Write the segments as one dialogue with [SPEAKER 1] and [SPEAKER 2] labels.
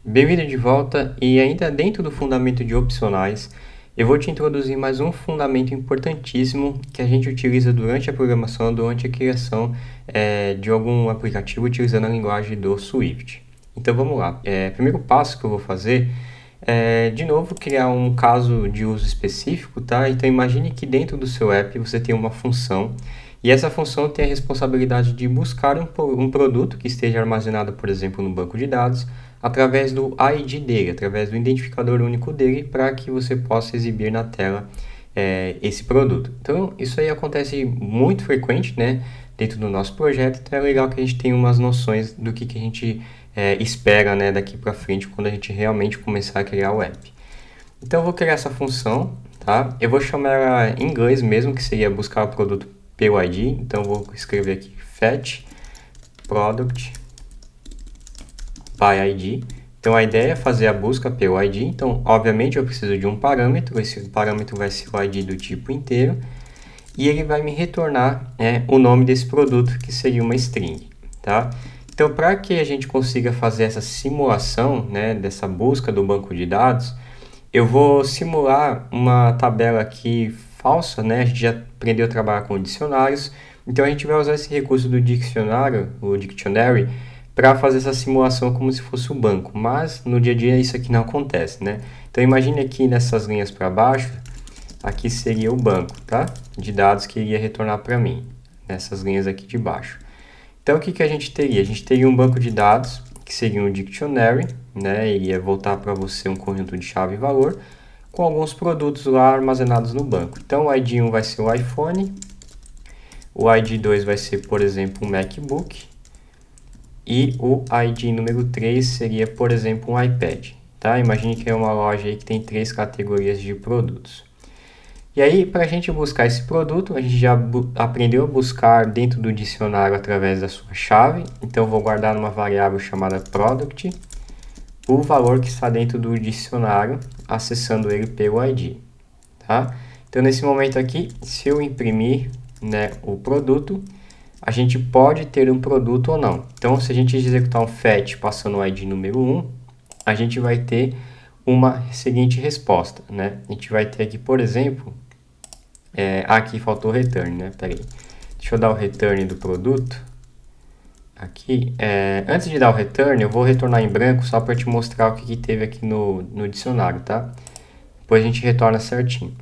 [SPEAKER 1] Bem-vindo de volta e ainda dentro do fundamento de opcionais, eu vou te introduzir mais um fundamento importantíssimo que a gente utiliza durante a programação, durante a criação de algum aplicativo utilizando a linguagem do Swift. Então vamos lá. O primeiro passo que eu vou fazer é, de novo, criar um caso de uso específico, tá? Então imagine que dentro do seu app você tem uma função e essa função tem a responsabilidade de buscar um produto que esteja armazenado, por exemplo, no banco de dados, através do ID dele, através do identificador único dele, para que você possa exibir na tela esse produto. Então, isso aí acontece muito frequente, né, dentro do nosso projeto, então é legal que a gente tenha umas noções do que a gente espera, né, daqui para frente, quando a gente realmente começar a criar o app. Então, eu vou criar essa função, tá? Eu vou chamar ela em inglês mesmo, que seria buscar o produto pelo ID, então eu vou escrever aqui fetch product by ID. Então a ideia é fazer a busca pelo ID, então obviamente eu preciso de um parâmetro, esse parâmetro vai ser o ID do tipo inteiro, e ele vai me retornar o nome desse produto, que seria uma string, tá? Então para que a gente consiga fazer essa simulação, né, dessa busca do banco de dados, eu vou simular uma tabela aqui falsa, né? A gente já aprendeu a trabalhar com dicionários, então a gente vai usar esse recurso do dicionário, o dictionary, para fazer essa simulação como se fosse um banco, mas no dia a dia isso aqui não acontece, né? Então imagine aqui nessas linhas para baixo, aqui seria o banco, tá? De dados que iria retornar para mim, nessas linhas aqui de baixo. Então o que a gente teria? A gente teria um banco de dados, que seria um dictionary, né? Iria voltar para você um conjunto de chave e valor, com alguns produtos lá armazenados no banco. Então o ID 1 vai ser o iPhone, o ID 2 vai ser, por exemplo, um MacBook, e o ID número 3 seria, por exemplo, um iPad. Tá? Imagine que é uma loja aí que tem 3 categorias de produtos. E aí, para a gente buscar esse produto, a gente já aprendeu a buscar dentro do dicionário através da sua chave. Então, eu vou guardar numa variável chamada product o valor que está dentro do dicionário, acessando ele pelo ID. Tá? Então, nesse momento aqui, se eu imprimir, né, o produto, a gente pode ter um produto ou não. Então, se a gente executar um fetch passando o ID número 1, a gente vai ter uma seguinte resposta, né? A gente vai ter aqui, por exemplo, aqui faltou o return, né? Peraí. Deixa eu dar o return do produto. Aqui, antes de dar o return, eu vou retornar em branco só para te mostrar o que teve aqui no dicionário, tá? Depois a gente retorna certinho.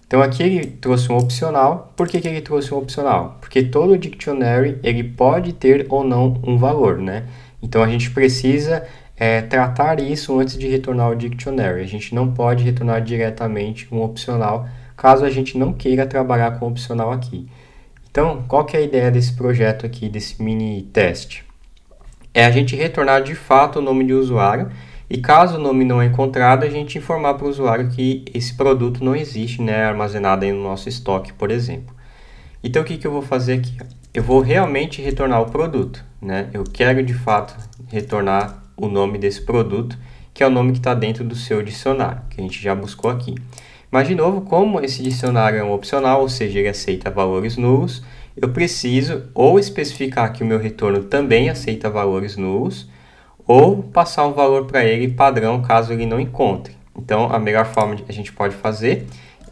[SPEAKER 1] Então aqui ele trouxe um opcional. Por que ele trouxe um opcional? Porque todo dictionary ele pode ter ou não um valor, né? Então a gente precisa tratar isso antes de retornar o dictionary. A gente não pode retornar diretamente um opcional, caso a gente não queira trabalhar com opcional aqui. Então, qual que é a ideia desse projeto aqui, desse mini teste? É a gente retornar de fato o nome de usuário, e caso o nome não é encontrado, a gente informar para o usuário que esse produto não existe, né, armazenado aí no nosso estoque, por exemplo. Então, o que eu vou fazer aqui? Eu vou realmente retornar o produto, né? Eu quero de fato retornar o nome desse produto, que é o nome que está dentro do seu dicionário, que a gente já buscou aqui. Mas, de novo, como esse dicionário é um opcional, ou seja, ele aceita valores nulos, eu preciso ou especificar que o meu retorno também aceita valores nulos, ou passar um valor para ele padrão caso ele não encontre. Então, a melhor forma que a gente pode fazer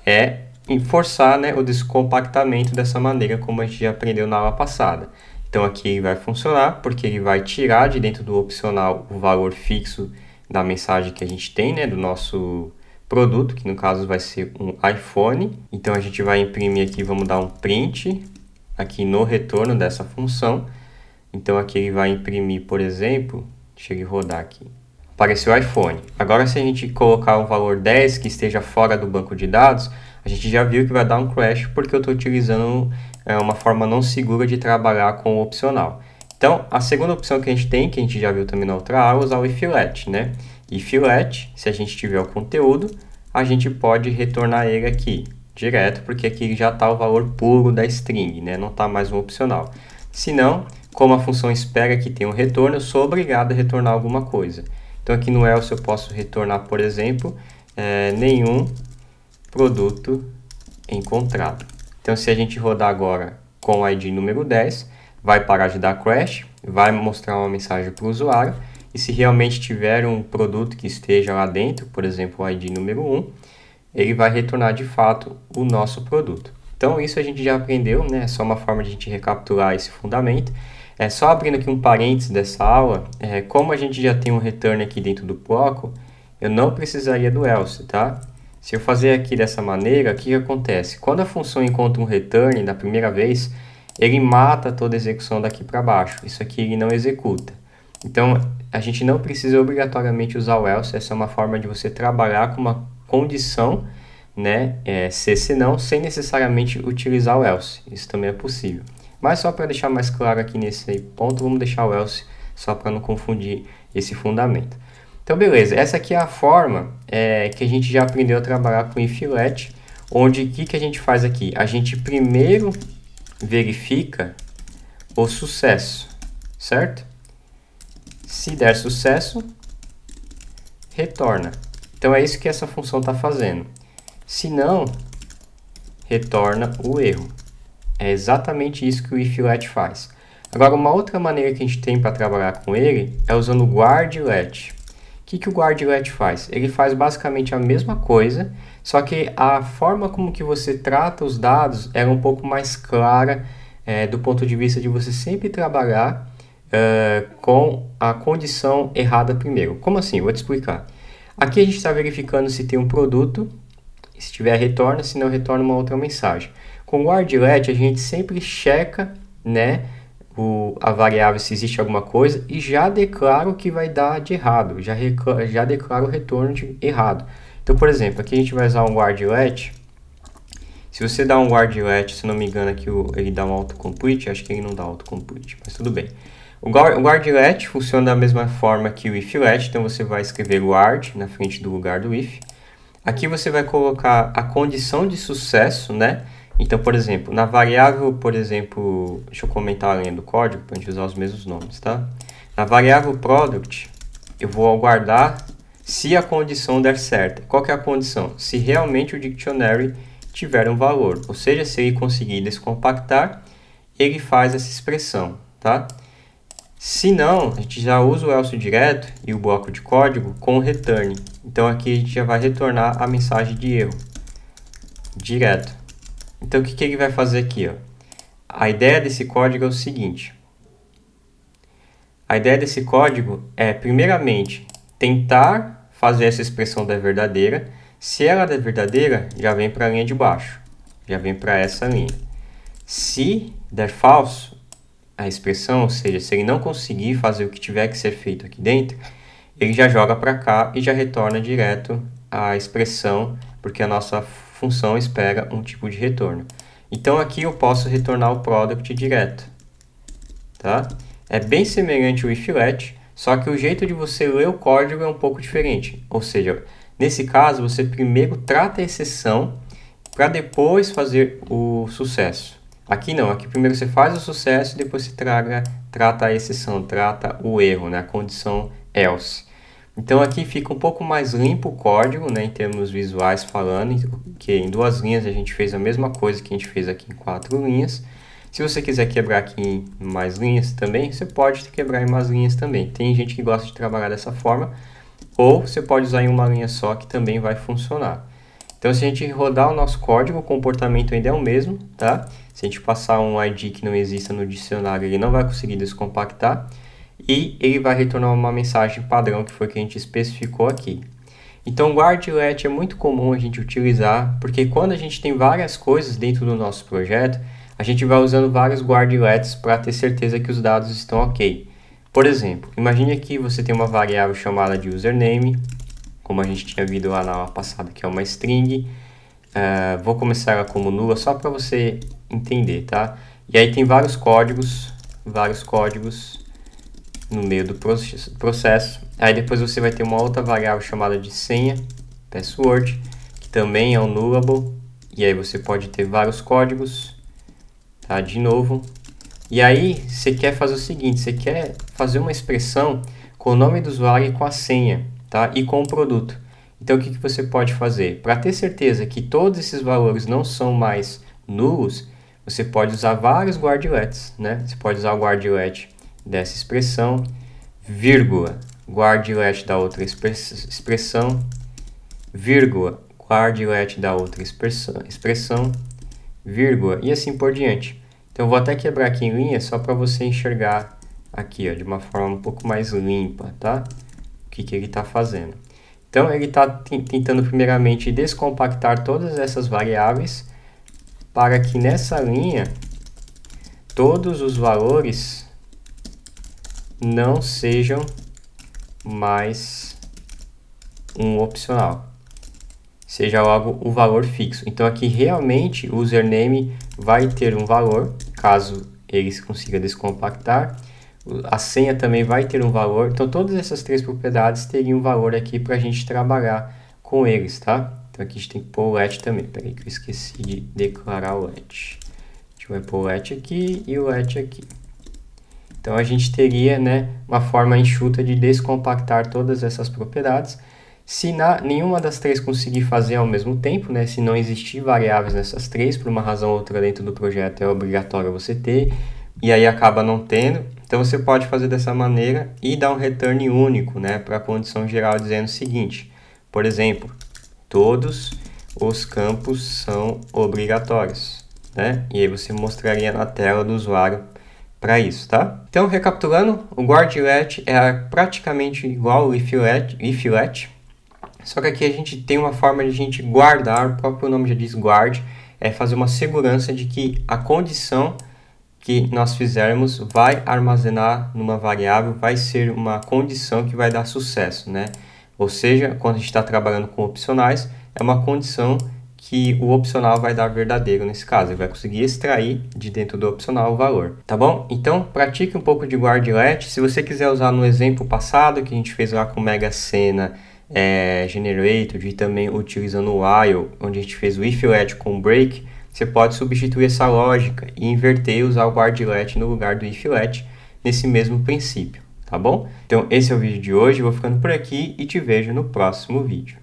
[SPEAKER 1] é forçar, né, o descompactamento dessa maneira, como a gente já aprendeu na aula passada. Então, aqui ele vai funcionar, porque ele vai tirar de dentro do opcional o valor fixo da mensagem que a gente tem, né, do nosso produto, que no caso vai ser um iPhone. Então, a gente vai imprimir aqui, vamos dar um print aqui no retorno dessa função. Então, aqui ele vai imprimir, por exemplo, deixa ele rodar aqui. Apareceu o iPhone. Agora, se a gente colocar o valor 10 que esteja fora do banco de dados, a gente já viu que vai dar um crash porque eu estou utilizando uma forma não segura de trabalhar com o opcional. Então, a segunda opção que a gente tem, que a gente já viu também na outra aula, é usar o if let, né? If let, se a gente tiver o conteúdo, a gente pode retornar ele aqui, direto, porque aqui já está o valor puro da string, né? Não está mais um opcional. Se não, como a função espera que tenha um retorno, eu sou obrigado a retornar alguma coisa. Então, aqui no else eu posso retornar, por exemplo, nenhum produto encontrado. Então, se a gente rodar agora com o ID número 10, vai parar de dar crash, vai mostrar uma mensagem para o usuário, e se realmente tiver um produto que esteja lá dentro, por exemplo, o ID número 1, ele vai retornar de fato o nosso produto. Então isso a gente já aprendeu, né? É só uma forma de a gente recapitular esse fundamento. É só abrindo aqui um parênteses dessa aula, como a gente já tem um return aqui dentro do bloco, eu não precisaria do else, tá? Se eu fazer aqui dessa maneira, o que acontece? Quando a função encontra um return da primeira vez, ele mata toda a execução daqui para baixo. Isso aqui ele não executa. Então, a gente não precisa obrigatoriamente usar o else. Essa é uma forma de você trabalhar com uma condição, né, se não, sem necessariamente utilizar o else. Isso também é possível. Mas só para deixar mais claro aqui nesse ponto, vamos deixar o else só para não confundir esse fundamento. Então, beleza. Essa aqui é a forma que a gente já aprendeu a trabalhar com if let, onde o que a gente faz aqui? A gente primeiro verifica o sucesso, certo? Se der sucesso, retorna. Então, é isso que essa função está fazendo. Se não, retorna o erro. É exatamente isso que o if let faz. Agora, uma outra maneira que a gente tem para trabalhar com ele é usando o guard let. O que o guard let faz? Ele faz basicamente a mesma coisa, só que a forma como que você trata os dados é um pouco mais clara do ponto de vista de você sempre trabalhar com a condição errada primeiro. Como assim? Vou te explicar. Aqui a gente está verificando se tem um produto, se tiver retorna, se não retorna uma outra mensagem. Com o guard let a gente sempre checa, né, a variável se existe alguma coisa e já declara o que vai dar de errado, já declara o retorno de errado. Então, por exemplo, aqui a gente vai usar um guard let. Se você dá um guard let, se não me engano aqui ele dá um autocomplete, acho que ele não dá autocomplete, mas tudo bem. O guard let funciona da mesma forma que o if let, então você vai escrever guard na frente do lugar do if. Aqui você vai colocar a condição de sucesso, né? Então, por exemplo, na variável, deixa eu comentar a linha do código para a gente usar os mesmos nomes, tá? Na variável product, eu vou aguardar se a condição der certo. Qual que é a condição? Se realmente o dictionary tiver um valor, ou seja, se ele conseguir descompactar, ele faz essa expressão, tá? Se não, a gente já usa o else direto e o bloco de código com return. Então aqui a gente já vai retornar a mensagem de erro direto. Então o que ele vai fazer aqui? Ó? A ideia desse código é o seguinte. A ideia desse código é, primeiramente, tentar fazer essa expressão da verdadeira. Se ela é verdadeira, já vem para a linha de baixo. Já vem para essa linha. Se der falso, a expressão, ou seja, se ele não conseguir fazer o que tiver que ser feito aqui dentro, ele já joga para cá e já retorna direto a expressão, porque a nossa função espera um tipo de retorno. Então aqui eu posso retornar o product direto, tá? É bem semelhante ao if let, só que o jeito de você ler o código é um pouco diferente. Ou seja, nesse caso você primeiro trata a exceção para depois fazer o sucesso. Aqui não, aqui primeiro você faz o sucesso e depois você trata a exceção, trata o erro, né? A condição else. Então aqui fica um pouco mais limpo o código, né, em termos visuais falando, que em 2 linhas a gente fez a mesma coisa que a gente fez aqui em 4 linhas. Se você quiser quebrar aqui em mais linhas também, você pode quebrar em mais linhas também. Tem gente que gosta de trabalhar dessa forma, ou você pode usar em uma linha só que também vai funcionar. Então se a gente rodar o nosso código, o comportamento ainda é o mesmo, tá? Se a gente passar um ID que não exista no dicionário, ele não vai conseguir descompactar. E ele vai retornar uma mensagem padrão, que foi que a gente especificou aqui. Então, o guard let é muito comum a gente utilizar, porque quando a gente tem várias coisas dentro do nosso projeto, a gente vai usando vários guard lets para ter certeza que os dados estão ok. Por exemplo, imagine que você tem uma variável chamada de username, como a gente tinha visto lá na aula passada, que é uma string. Vou começar ela como nula, só para você entender, tá? E aí tem vários códigos no meio do processo. Aí depois você vai ter uma outra variável chamada de senha, password, que também é um nullable. E aí você pode ter vários códigos, tá? De novo. E aí você quer fazer o seguinte, você quer fazer uma expressão com o nome do usuário e com a senha, tá? E com o produto. Então o que você pode fazer? Para ter certeza que todos esses valores não são mais nulos, você pode usar vários guard lets, né? Você pode usar o guard let dessa expressão, vírgula. guarde let da outra expressão, vírgula, guarde let da outra expressão, vírgula, e assim por diante. Então, eu vou até quebrar aqui em linha só para você enxergar aqui, ó, de uma forma um pouco mais limpa, tá? O que ele está fazendo. Então, ele está tentando primeiramente descompactar todas essas variáveis para que nessa linha todos os valores não sejam mais um opcional, seja logo o valor fixo. Então, aqui realmente o username vai ter um valor, caso ele consiga descompactar. A senha também vai ter um valor. Então, todas essas três propriedades teriam um valor aqui para a gente trabalhar com eles, tá? Então, aqui a gente tem que pôr o let também. Peraí que eu esqueci de declarar o let. A gente vai pôr o let aqui e o let aqui. Então, a gente teria, né, uma forma enxuta de descompactar todas essas propriedades. Se nenhuma das três conseguir fazer ao mesmo tempo, né, se não existir variáveis nessas três, por uma razão ou outra dentro do projeto é obrigatório você ter, e aí acaba não tendo. Então, você pode fazer dessa maneira e dar um return único, né, para a condição geral dizendo o seguinte, por exemplo, todos os campos são obrigatórios, né? E aí você mostraria na tela do usuário para isso, tá? Então, recapitulando, o guard let é praticamente igual ao if let, só que aqui a gente tem uma forma de a gente guardar, o próprio nome já diz guard, é fazer uma segurança de que a condição que nós fizermos vai armazenar numa variável, vai ser uma condição que vai dar sucesso, né? Ou seja, quando a gente está trabalhando com opcionais, é uma condição que o opcional vai dar verdadeiro nesse caso. Ele vai conseguir extrair de dentro do opcional o valor, tá bom? Então, pratique um pouco de guard let. Se você quiser usar no exemplo passado, que a gente fez lá com Mega Sena, Generator, e também utilizando o while, onde a gente fez o if let com break, você pode substituir essa lógica e inverter e usar o guard let no lugar do if let nesse mesmo princípio, tá bom? Então, esse é o vídeo de hoje, eu vou ficando por aqui e te vejo no próximo vídeo.